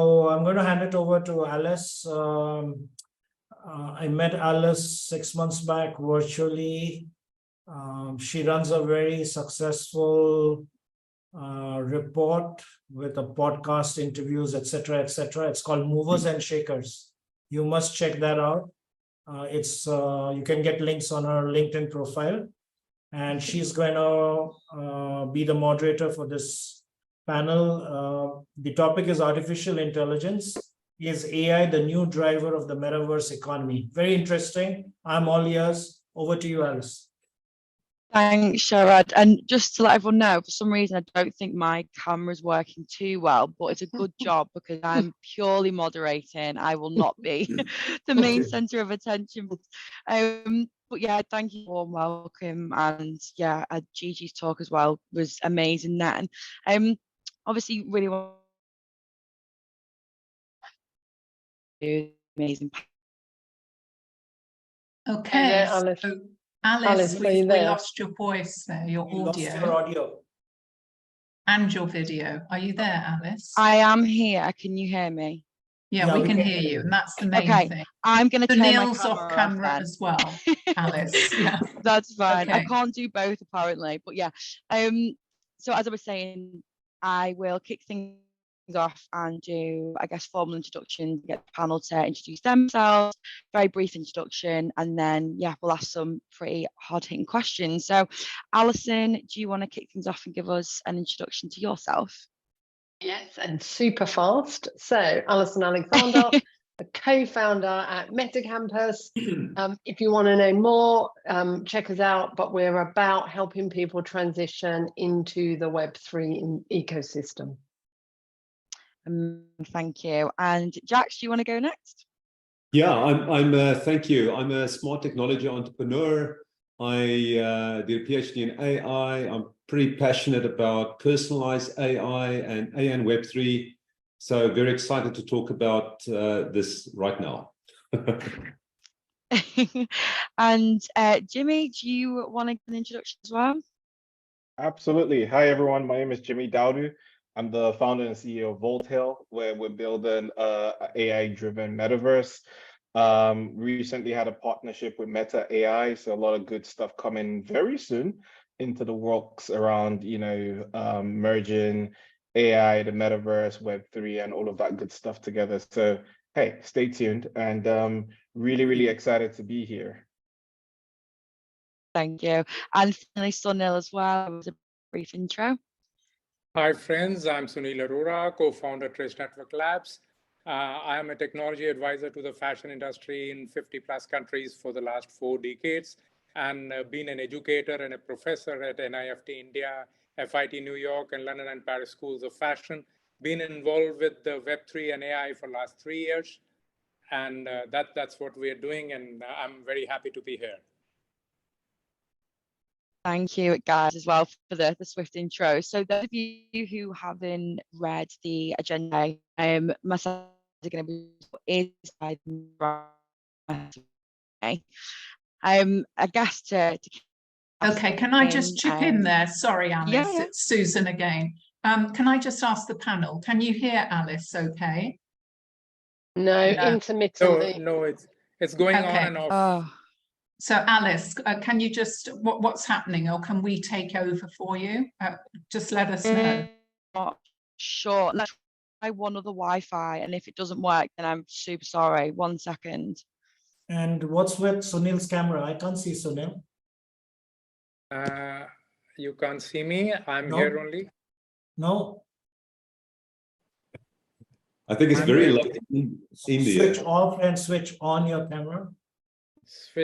So I'm going to hand it over to Alice. I met Alice 6 months back virtually. She runs a very successful report with a podcast, interviews, etc., etc. It's called Movers and Shakers. You must check that out. You can get links on her LinkedIn profile, and she's going to be the moderator for this panel. The topic is artificial intelligence. Is AI the new driver of the metaverse economy? Very interesting. I'm all ears. Over to you, Alice. Thanks, Sharad. And just to let everyone know, for some reason, I don't think my camera's working too well, but it's a good job because I'm purely moderating. I will not be the main center of attention. But yeah, thank you for welcome. And yeah, Gigi's talk as well was amazing then. Obviously, really want to amazing. Okay, Alice. so Alice, we lost your voice there, your You lost audio, your audio and your video. Are you there, Alice? I am here. Can you hear me? Yeah, we can hear you, and that's the main thing. I'm going to turn my Sunil's off camera as well, Alice. Yeah, that's fine. Okay. I can't do both apparently, but yeah. So as I was saying, I will kick things off and do, I guess, formal introduction, get the panel to introduce themselves, very brief introduction, and then yeah, we'll ask some pretty hard-hitting questions. So Alison, do you want to kick things off and give us an introduction to yourself? Yes, and super fast. So Alison Alexander, a co-founder at MetaCampus. If you want to know more, check us out, but we're about helping people transition into the Web3 ecosystem. Thank you. And Jax, do you want to go next? Yeah, thank you. I'm a smart technology entrepreneur. I did a PhD in AI. I'm pretty passionate about personalized AI and Web3. So very excited to talk about this right now. And Jimmy, do you want to give an introduction as well? Absolutely. Hi, everyone. My name is Jimmy Daudu. I'm the founder and CEO of Voltail, where we're building an AI-driven metaverse. Recently had a partnership with Meta AI, so a lot of good stuff coming very soon into the works around, merging AI, the metaverse, Web3, and all of that good stuff together. So, hey, stay tuned, and really, really excited to be here. Thank you. And finally, Sunil as well. It was a brief intro. Hi, friends. I'm Sunil Arora, co-founder Trace Network Labs. I am a technology advisor to the fashion industry in 50+ countries for the last 4 decades, and been an educator and a professor at NIFT India, FIT New York, and London and Paris schools of fashion. Been involved with the Web3 and AI for the last 3 years, and that's what we are doing, and I'm very happy to be here. Thank you, guys, as well for the swift intro. So those of you who haven't read the agenda, myself are going to be I guess to okay, can I just chip in there? Sorry, Alice, yeah. It's Susan again. Can I just ask the panel, can you hear Alice okay? No, intermittently. No, it's going on and off. Oh. So Alice, can you just, what's happening, or can we take over for you? Just let us know. Sure, let's try one other Wi-Fi, and if it doesn't work, then I'm super sorry. 1 second. And what's with Sunil's camera? I can't see Sunil. You can't see me. I'm here only. No. I think it's very loud in India. Switch off and switch on your camera.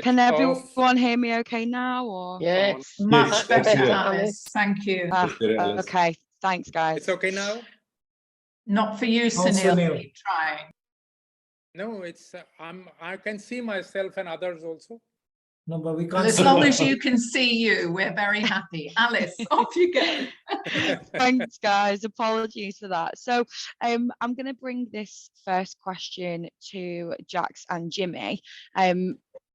Can everyone hear me okay now? Or yes, much better, better, Alice. Thank you. Okay, thanks, guys. It's okay now. Not for you, Sunil. Keep trying. No, it's I can see myself and others also. No, but we can't. Well, as long as you can see you, we're very happy. Alice, off you go. Thanks, guys. Apologies for that. So I'm going to bring this first question to Jax and Jimmy.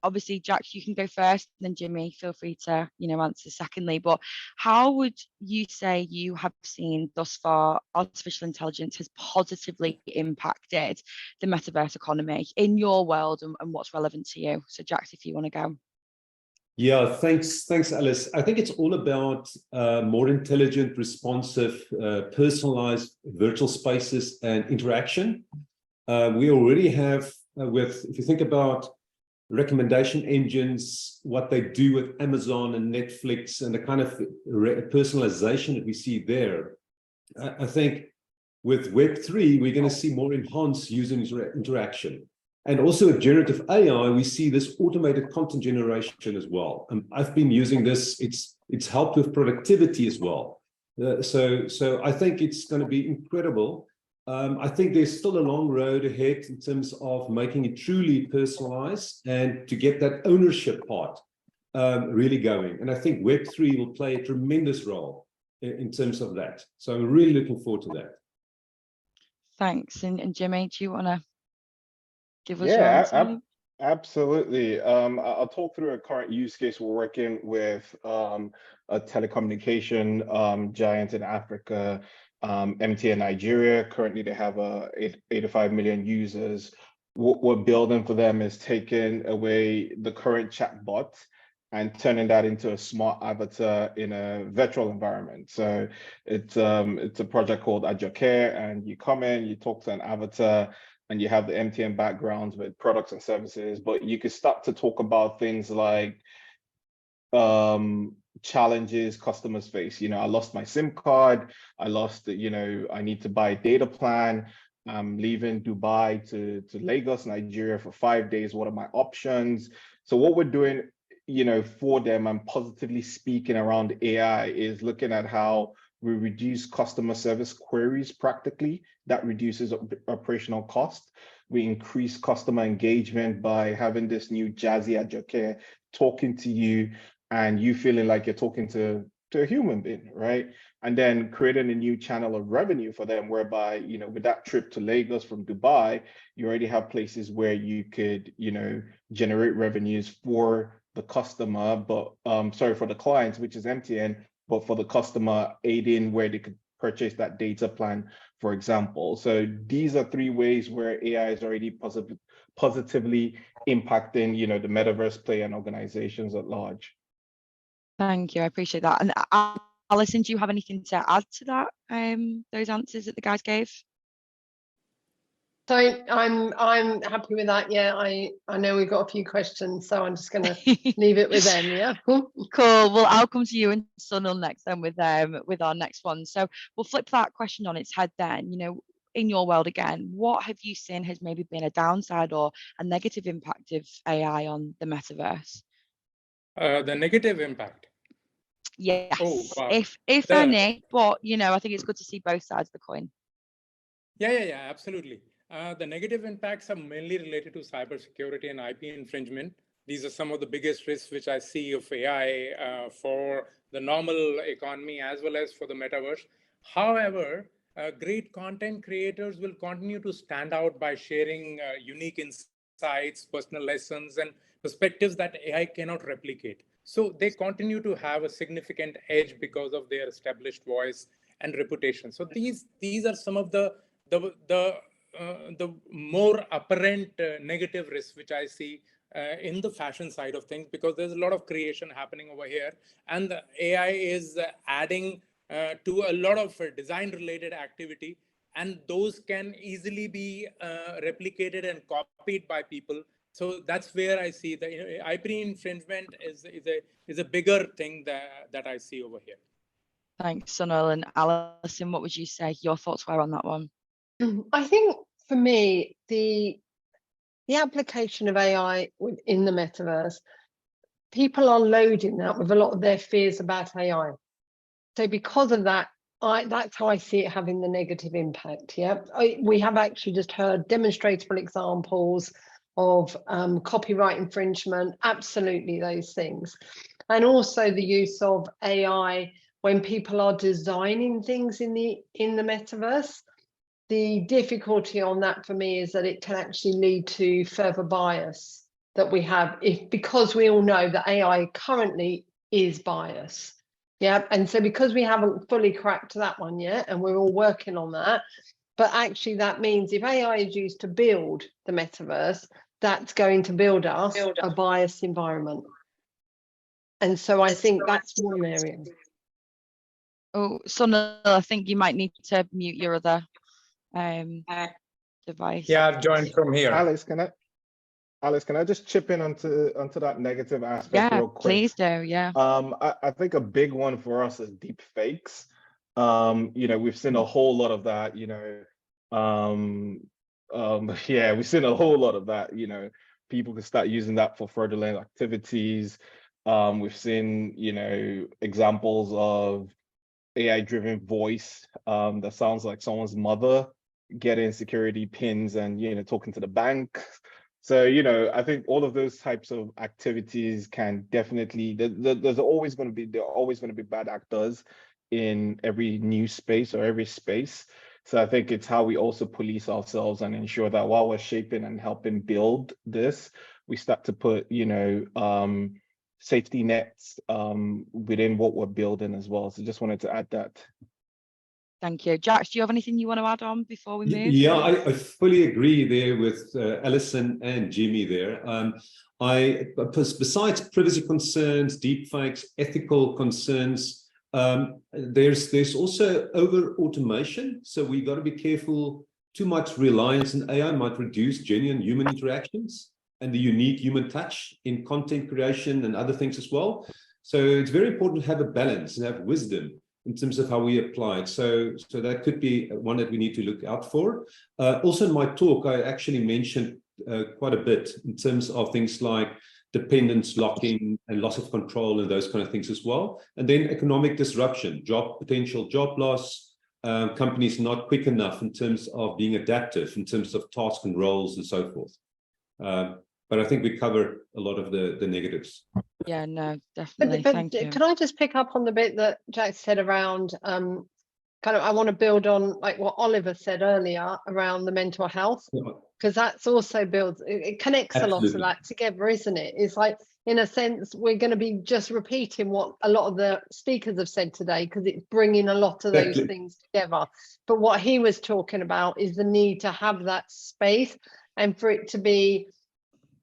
obviously, Jack, you can go first, and then Jimmy, feel free to, answer secondly. But how would you say you have seen thus far artificial intelligence has positively impacted the metaverse economy in your world, and what's relevant to you? So, Jack, if you want to go. Yeah, thanks, Alice. I think it's all about more intelligent, responsive, personalized virtual spaces and interaction. We already have, if you think about recommendation engines, what they do with Amazon and Netflix, and the kind of personalization that we see there. I think with Web3, we're going to see more enhanced user interaction. And also with generative AI, we see this automated content generation as well. I've been using this, it's helped with productivity as well. So I think it's going to be incredible. I think there's still a long road ahead in terms of making it truly personalized and to get that ownership part really going. And I think Web3 will play a tremendous role in terms of that. So I'm really looking forward to that. Thanks. And Jimmy, do you want to give us your answer? Absolutely. I'll talk through a current use case. We're working with a telecommunication giant in Africa, MTN Nigeria. Currently, they have 85 million users. What we're building for them is taking away the current chatbot and turning that into a smart avatar in a virtual environment. So it's a project called Ajoke, and you come in, you talk to an avatar, and you have the MTN backgrounds with products and services, but you could start to talk about things like challenges customers face. I lost my SIM card, I need to buy a data plan, I'm leaving Dubai to Lagos, Nigeria for 5 days. What are my options? So what we're doing, for them and positively speaking around AI is looking at how we reduce customer service queries practically. That reduces operational cost. We increase customer engagement by having this new jazzy Ajoke talking to you and you feeling like you're talking to a human being, right? And then creating a new channel of revenue for them, whereby, with that trip to Lagos from Dubai, you already have places where you could, generate revenues for the customer, but for the clients, which is MTN, but for the customer, aiding where they could purchase that data plan, for example. So these are 3 ways where AI is already positively impacting, the metaverse play and organizations at large. Thank you. I appreciate that. And Alison, do you have anything to add to that? Those answers that the guys gave? So I'm happy with that. Yeah, I know we've got a few questions, so I'm just going to leave it with them. Yeah. Cool. Well, I'll come to you and Sunil next then with our next one. So we'll flip that question on its head then. In your world again, what have you seen has maybe been a downside or a negative impact of AI on the metaverse? The negative impact. Yes. Oh, wow. If any, but I think it's good to see both sides of the coin. Yeah, absolutely. The negative impacts are mainly related to cybersecurity and IP infringement. These are some of the biggest risks which I see of AI for the normal economy as well as for the metaverse. However, great content creators will continue to stand out by sharing unique insights, personal lessons, and perspectives that AI cannot replicate. So they continue to have a significant edge because of their established voice and reputation. So these are some of the more apparent negative risks which I see in the fashion side of things, because there's a lot of creation happening over here, and the AI is adding to a lot of design related activity, and those can easily be replicated and copied by people. So that's where I see the IP infringement is a bigger thing that I see over here. Thanks, Sunil. And Alison, what would you say your thoughts were on that one? I think for me, the application of AI in the metaverse, people are loading that with a lot of their fears about AI. So because of that, that's how I see it having the negative impact. Yeah, we have actually just heard demonstrable examples of copyright infringement, absolutely those things. And also the use of AI when people are designing things in the metaverse. The difficulty on that for me is that it can actually lead to further bias that we have, because we all know that AI currently is bias. Yeah, and so because we haven't fully cracked that one yet, and we're all working on that, but actually that means if AI is used to build the metaverse, that's going to build us a biased environment. And so I think that's one area. Oh, Sunil, I think you might need to mute your other device. Yeah, join from here. Alice, can I just chip in onto that negative aspect Yeah, real quick? please do. Yeah. I think a big one for us is deep fakes. You know, we've seen a whole lot of that, you know. Yeah, we've seen a whole lot of that, you know. People can start using that for fraudulent activities. We've seen, you know, examples of AI-driven voice that sounds like someone's mother getting security pins and, you know, talking to the bank. So, you know, I think all of those types of activities can definitely, there are always going to be bad actors in every new space or every space. So I think it's how we also police ourselves and ensure that while we're shaping and helping build this, we start to put, you know, safety nets within what we're building as well. So just wanted to add that. Thank you. Jax, do you have anything you want to add on before we move? Yeah, I fully agree there with Alison and Jimmy there. Besides privacy concerns, deepfakes, ethical concerns, there's also over automation. So we got to be careful. Too much reliance on AI might reduce genuine human interactions and the unique human touch in content creation and other things as well. So it's very important to have a balance and have wisdom in terms of how we apply it. So that could be one that we need to look out for. Also in my talk, I actually mentioned quite a bit in terms of things like dependence locking and loss of control and those kind of things as well. And then economic disruption, potential job loss, companies not quick enough in terms of being adaptive, in terms of tasks and roles and so forth. But I think we cover a lot of the negatives. Yeah, no, definitely. Thank you. Can I just pick up on the bit that Jack said around kind of, I want to build on like what Oliver said earlier around the mental health, because that's also builds, it connects Absolutely. a lot of that together, isn't it? It's like, in a sense, we're going to be just repeating what a lot of the speakers have said today, because it's bringing a lot of those things together. But what he was talking about is the need to have that space and for it to be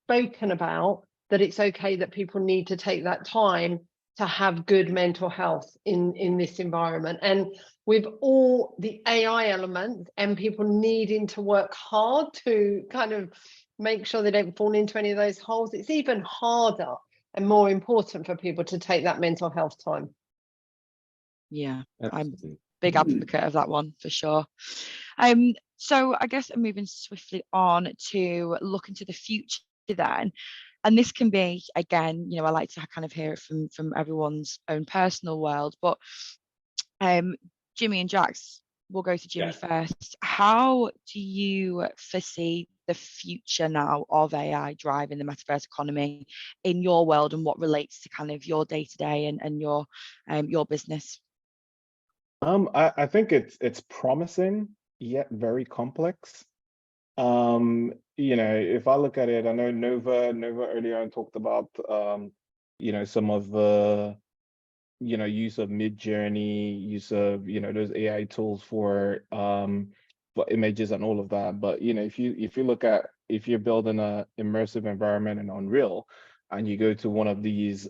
spoken about, that it's okay that people need to take that time to have good mental health in this environment. And with all the AI elements and people needing to work hard to kind of make sure they don't fall into any of those holes, it's even harder and more important for people to take that mental health time. Yeah, Absolutely. I'm a big advocate of that one for sure. So I guess I'm moving swiftly on to look into the future then. And this can be, again, you know, I like to kind of hear it from everyone's own personal world, but Jimmy and Jax, we'll go to Jimmy first. How do you foresee the future now of AI driving the metaverse economy in your world, and what relates to kind of your day-to-day and your business? I think it's promising yet very complex. You know, if I look at it, I know Nova earlier on talked about you know, some of the, you know, use of Midjourney, use of, you know, those AI tools for images and all of that. But you know, if you look at, if you're building a immersive environment in Unreal and you go to one of these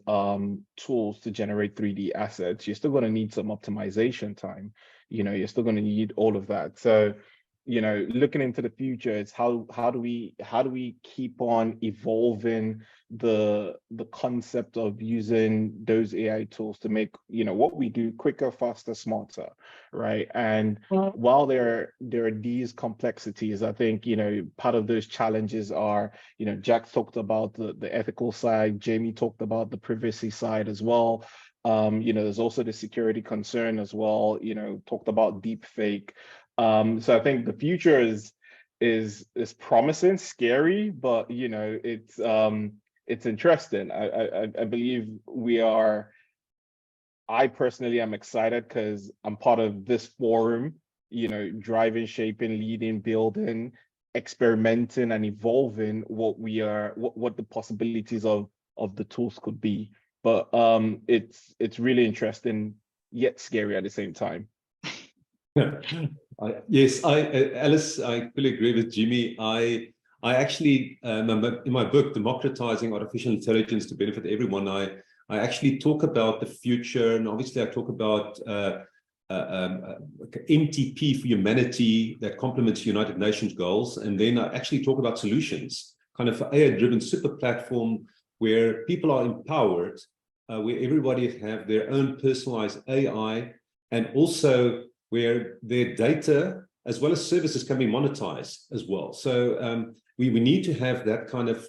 tools to generate 3D assets, you're still going to need some optimization time. You know, you're still going to need all of that. So, you know, looking into the future, it's how do we keep on evolving the concept of using those AI tools to make, you know, what we do quicker, faster, smarter, right? And while there are these complexities, I think, you know, part of those challenges are, you know, Jack talked about the ethical side, Jamie talked about the privacy side as well. You know, there's also the security concern as well, you know, talked about deep fake. So I think the future is promising, scary, but you know, it's interesting. I believe I personally am excited because I'm part of this forum, you know, driving, shaping, leading, building experimenting and evolving what the possibilities of the tools could be. But it's really interesting yet scary at the same time. Yes, Alice, I fully agree with Jimmy. I actually, in my book, Democratizing Artificial Intelligence to Benefit Everyone, I actually talk about the future, and obviously I talk about MTP for humanity that complements United Nations goals, and then I actually talk about solutions, kind of AI-driven super platform where people are empowered, where everybody have their own personalized AI, and also where their data as well as services can be monetized as well. So we need to have that kind of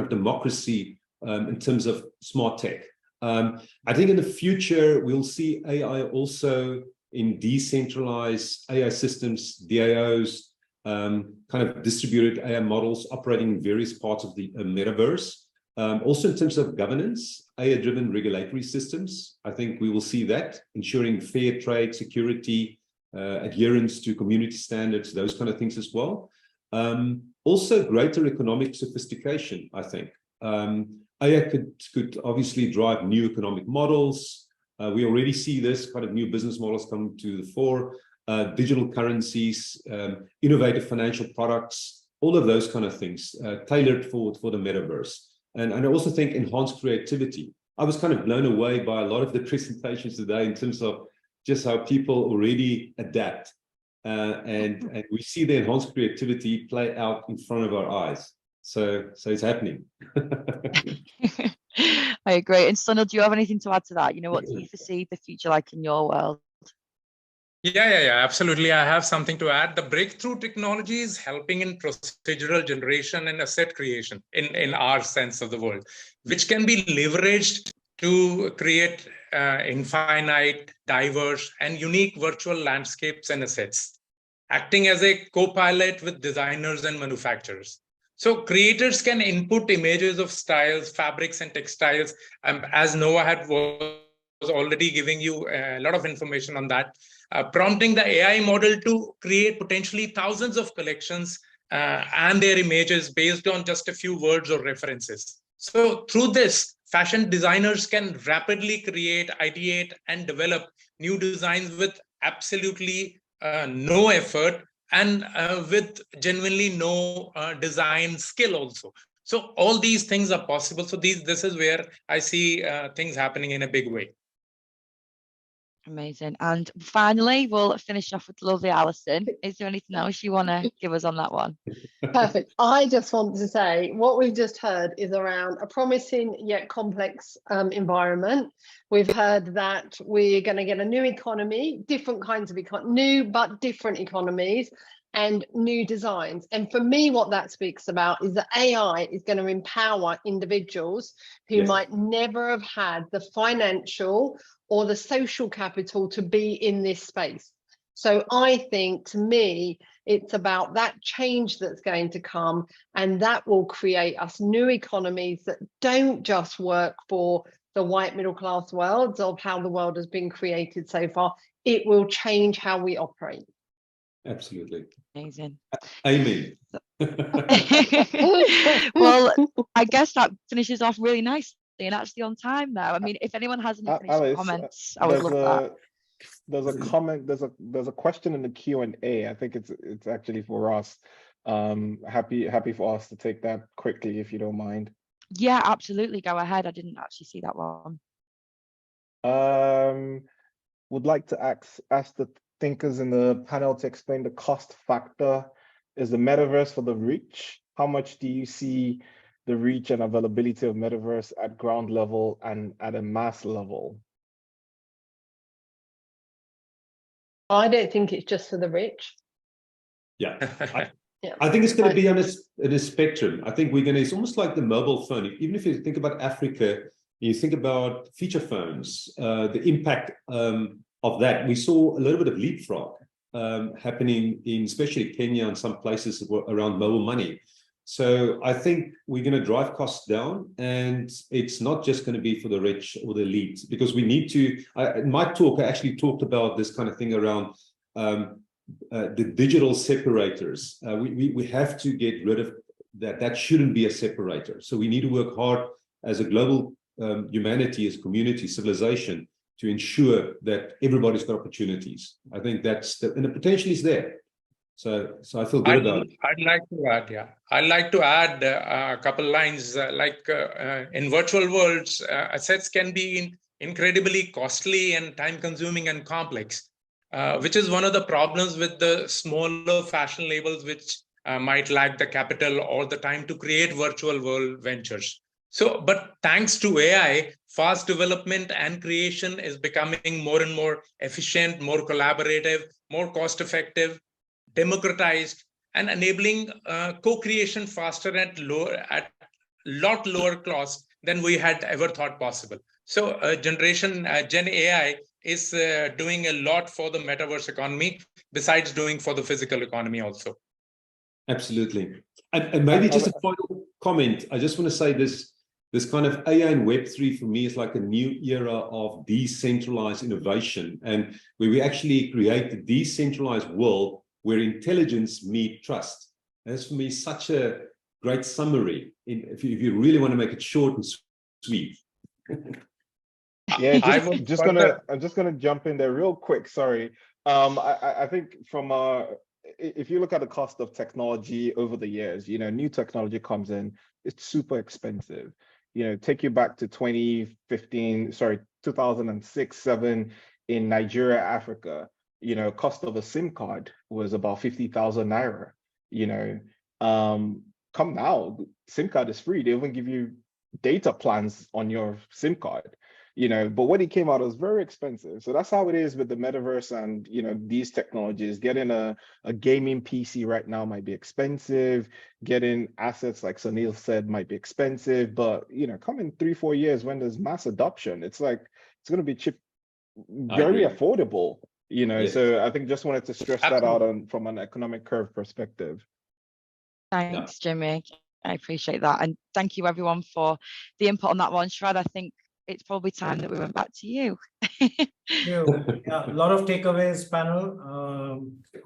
democracy in terms of smart tech. I think in the future, we'll see AI also in decentralized AI systems, DAOs, kind of distributed AI models operating in various parts of the metaverse. Also in terms of governance, AI-driven regulatory systems, I think we will see that, ensuring fair trade, security, adherence to community standards, those kind of things as well. Also greater economic sophistication, I think. AI could obviously drive new economic models. We already see this kind of new business models come to the fore, digital currencies, innovative financial products, all of those kind of things tailored for the metaverse. And I also think enhanced creativity. I was kind of blown away by a lot of the presentations today in terms of just how people already adapt. And we see the enhanced creativity play out in front of our eyes. So it's happening. I agree. And Sunil, do you have anything to add to that? You know, what do you foresee the future like in your world? Yeah, absolutely. I have something to add. The breakthrough technology is helping in procedural generation and asset creation in our sense of the world, which can be leveraged to create infinite, diverse, and unique virtual landscapes and assets, acting as a co-pilot with designers and manufacturers. So creators can input images of styles, fabrics, and textiles. As Noah was already giving you a lot of information on that, prompting the AI model to create potentially thousands of collections and their images based on just a few words or references. So through this, fashion designers can rapidly create, ideate, and develop new designs with absolutely no effort and with genuinely no design skill also. So all these things are possible. So this is where I see things happening in a big way. Amazing. And finally, we'll finish off with lovely Alison. Is there anything else you want to give us on that one? Perfect. I just want to say what we've just heard is around a promising yet complex environment. We've heard that we're going to get a new economy, different kinds of new but different economies and new designs. And for me, what that speaks about is that AI is going to empower individuals who might never have had the financial or the social capital to be in this space. So I think, to me, it's about that change that's going to come, and that will create us new economies that don't just work for the white middle class worlds of how the world has been created so far. It will change how we operate. Absolutely. Amazing. Amen. Well, I guess that finishes off really nicely and actually on time now. I mean, if anyone has any finishing Alice, comments, I would love that. There's a comment. There's a question in the Q&A. I think it's actually for us. Happy for us to take that quickly, if you don't mind. Yeah, absolutely. Go ahead. I didn't actually see that one. Would like to ask the thinkers in the panel to explain the cost factor. Is the metaverse for the rich? How much do you see the reach and availability of metaverse at ground level and at a mass level? I don't think it's just for the rich. Yeah. I think it's going to be on a spectrum. I think it's almost like the mobile phone. Even if you think about Africa, you think about feature phones, the impact of that. We saw a little bit of leapfrog happening in especially Kenya and some places around mobile money. So I think we're going to drive costs down, and it's not just going to be for the rich or the elite, because we need to, in my talk, I actually talked about this kind of thing around the digital separators. We have to get rid of that. That shouldn't be a separator. So we need to work hard as a global humanity, as community, civilization, to ensure that everybody's got opportunities. I think and the potential is there. So I feel good about it. I'd like to add, I'd like to add a couple lines. In virtual worlds, assets can be incredibly costly and time-consuming and complex, which is one of the problems with the smaller fashion labels, which might lack the capital or the time to create virtual world ventures. So, but thanks to AI, fast development and creation is becoming more and more efficient, more collaborative, more cost-effective, democratized, and enabling co-creation faster at lot lower cost than we had ever thought possible. So Gen AI is doing a lot for the metaverse economy, besides doing for the physical economy also. Absolutely. And maybe just a final comment. I just want to say this kind of AI and Web3 for me is like a new era of decentralized innovation, and where we actually create a decentralized world where intelligence meets trust. That's for me such a great summary, if you really want to make it short and sweet. Yeah, I'm just gonna jump in there real quick. Sorry. I think from if you look at the cost of technology over the years, new technology comes in, it's super expensive. Take you back to 2006-7 in Nigeria, Africa. Cost of a SIM card was about 50,000 naira. Come now, SIM card is free. They even give you data plans on your SIM card. But when it came out, it was very expensive. So that's how it is with the metaverse and these technologies. Getting a gaming PC right now might be expensive. Getting assets, like Sunil said, might be expensive. But come in 3-4 years when there's mass adoption, it's going to be cheap, very affordable. Yes. So I think just wanted to stress that out from an economic curve perspective. Thanks, Jimmy. I appreciate that. And thank you everyone for the input on that one. Sharad, I think it's probably time that we went back to you. Yeah, a lot of takeaways, panel.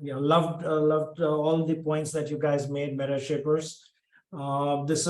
Loved all the points that you guys made, Meta Shapers. This is